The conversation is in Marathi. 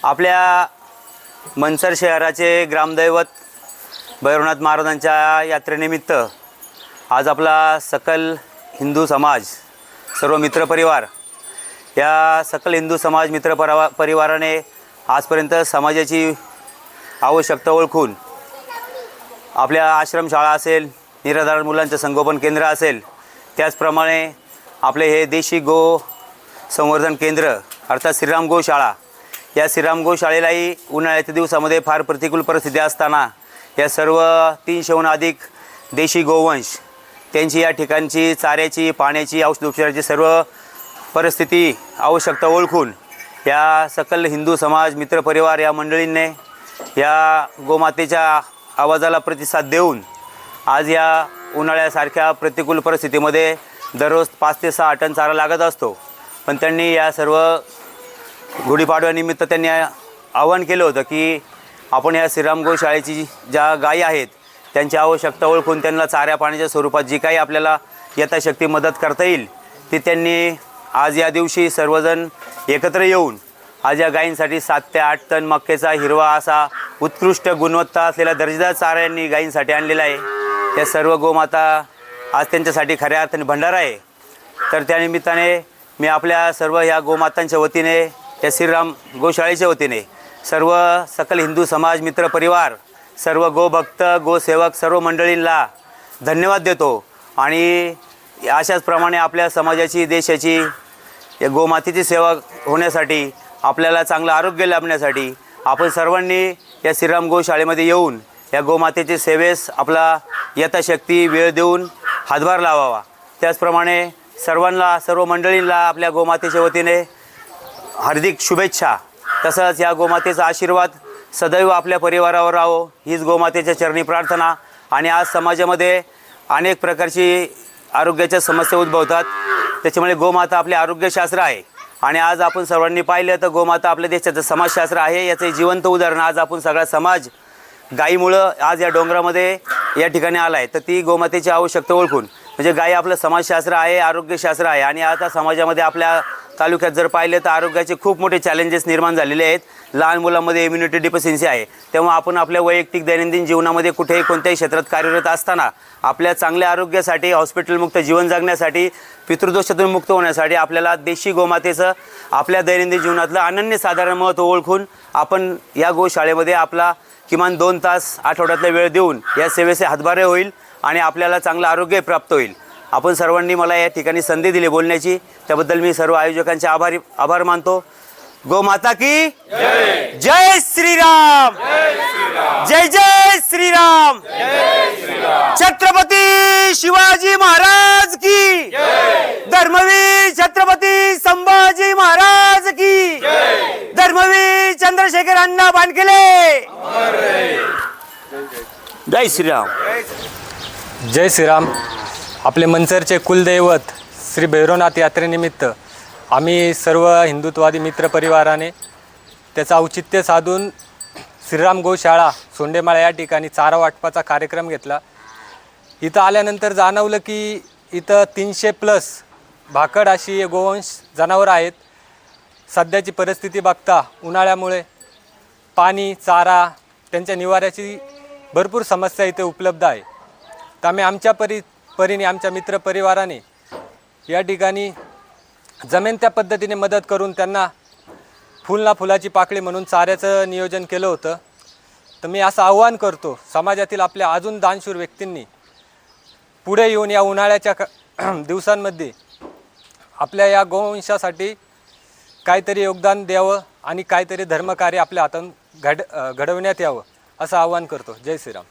आपल्या मनसर शहराचे ग्रामदैवत भैरवनाथ महाराजांच्या यात्रेनिमित्त आज आपला सकल हिंदू समाज, सर्व मित्रपरिवार, या सकल हिंदू समाज परिवाराने आजपर्यंत समाजाची आवश्यकता ओळखून आपल्या आश्रमशाळा असेल, निराधार मुलांचं संगोपन केंद्र असेल, त्याचप्रमाणे आपले हे देशी गो संवर्धन केंद्र अर्थात श्रीराम गोशाळा, या श्रीराम गोशाळेलाही उन्हाळ्याच्या दिवसामध्ये फार प्रतिकूल परिस्थिती असताना या सर्व 300हून अधिक देशी गोवंश त्यांची या ठिकाणची चाऱ्याची, पाण्याची, औषधोपचाराची सर्व परिस्थिती आवश्यकता ओळखून या सकल हिंदू समाज मित्रपरिवार या मंडळींनी या गोमातेच्या आवाजाला प्रतिसाद देऊन आज या उन्हाळ्यासारख्या प्रतिकूल परिस्थितीमध्ये दररोज 5 ते 6 टन चारा लागत असतो, पण त्यांनी या सर्व गुढीपाडव्यानिमित्त त्यांनी आवाहन केलं होतं की आपण या श्रीराम गोशाळेची ज्या गायी आहेत त्यांची आवश्यकता ओळखून त्यांना चाऱ्या पाण्याच्या स्वरूपात जी काही आपल्याला यथाशक्ती मदत करता येईल ती त्यांनी आज या दिवशी सर्वजण एकत्र येऊन आज या गायींसाठी 7 ते 8 टन मक्याचा हिरवा असा उत्कृष्ट गुणवत्ता असलेला दर्जेदार चारा यांनी गायींसाठी आणलेला आहे। त्या सर्व गोमाता आज त्यांच्यासाठी खऱ्या अर्थाने भंडारा आहे। तर त्यानिमित्ताने मी आपल्या सर्व ह्या गोमातांच्या वतीने, या श्रीराम गोशाळेच्या वतीने सर्व सकल हिंदू समाज मित्र परिवार, सर्व गोभक्त, गोसेवक सर्व मंडळींना धन्यवाद देतो आणि अशाच प्रमाणे आपल्या समाजाची, देशाची, या गोमातेची सेवा होण्यासाठी, आपल्याला चांगलं आरोग्य लाभण्यासाठी आपण सर्वांनी या श्रीराम गोशाळेमध्ये येऊन या गोमातेच्या सेवेस आपला यथाशक्ती वेळ देऊन हातभार लावावा। त्याचप्रमाणे सर्वांना, सर्व मंडळींना आपल्या गोमातेच्या वतीने हार्दिक शुभेच्छा। तसंच या गोमातेचा आशीर्वाद सदैव आपल्या परिवारावर राहो हीच गोमातेच्या चरणी प्रार्थना। आणि आज समाजामध्ये अनेक प्रकारची आरोग्याच्या समस्या उद्भवतात, त्याच्यामुळे गोमाता आपले आरोग्यशास्त्र आहे आणि आज आपण सर्वांनी पाहिलं तर गोमाता आपल्या देशाचं समाजशास्त्र आहे। याचे जिवंत उदाहरण आज आपण सगळा समाज गायीमुळं आज या डोंगरामध्ये या ठिकाणी आला आहे। तर ती गोमातेची आवश्यकता ओळखून, म्हणजे गायी आपलं समाजशास्त्र आहे, आरोग्यशास्त्र आहे आणि आता समाजामध्ये आपल्या तालुक्यात जर पाहिलं तर आरोग्याचे खूप मोठे चॅलेंजेस निर्माण झालेले आहेत। लहान मुलांमध्ये इम्युनिटी डिफिशियन्सी आहे, तेव्हा आपण आपल्या वैयक्तिक दैनंदिन जीवनामध्ये कुठेही कोणत्याही क्षेत्रात कार्यरत असताना आपल्या चांगल्या आरोग्यासाठी, हॉस्पिटलमुक्त जीवन जगण्यासाठी, पितृदोषातून मुक्त होण्यासाठी आपल्याला देशी गोमातेचं आपल्या दैनंदिन जीवनातलं अनन्यसाधारण महत्त्व ओळखून आपण या गोशाळेमध्ये आपला किमान 2 तास आठवड्यातला वेळ देऊन या सेवेचे हातभार होईल आणि आपल्याला चांगलं आरोग्य प्राप्त होईल। आपण सर्वांनी मला या ठिकाणी संधी दिली बोलण्याची, त्याबद्दल मी सर्व आयोजकांचे आभार मानतो। गोमाता की जय, जय श्रीराम, जय जय श्रीराम, छत्रपती शिवाजी महाराज की, धर्मवीर छत्रपती संभाजी महाराज की, धर्मवीर चंद्रशेखर अण्णा बानखेले, जय श्रीराम, जय श्रीराम। आपले मनसरचे कुलदैवत श्री भैरवनाथ यात्रेनिमित्त आम्ही सर्व हिंदुत्ववादी मित्रपरिवाराने त्याचं औचित्य साधून श्रीराम गोशाळा सोंडेमाळा या ठिकाणी चारा वाटपाचा कार्यक्रम घेतला। इथं आल्यानंतर जाणवलं की इथं 300+ भाकड अशी गोवंश जनावरं आहेत। सध्याची परिस्थिती बघता उन्हाळ्यामुळे पाणी, चारा, त्यांच्या निवाऱ्याची भरपूर समस्या इथे उपलब्ध आहे। तर आम्ही आमच्या परीने आमच्या मित्रपरिवाराने या ठिकाणी जमेन त्या पद्धतीने मदत करून त्यांना फुलाची पाकळी म्हणून चाऱ्याचं नियोजन केलं होतं। तर मी असं आव्हान करतो समाजातील आपल्या अजून दानशूर व्यक्तींनी पुढे येऊन या उन्हाळ्याच्या दिवसांमध्ये आपल्या या गोवंशासाठी काहीतरी योगदान द्यावं आणि काहीतरी धर्मकार्य आपल्या हातून घडवण्यात यावं असं आव्हान करतो। जय श्रीराम।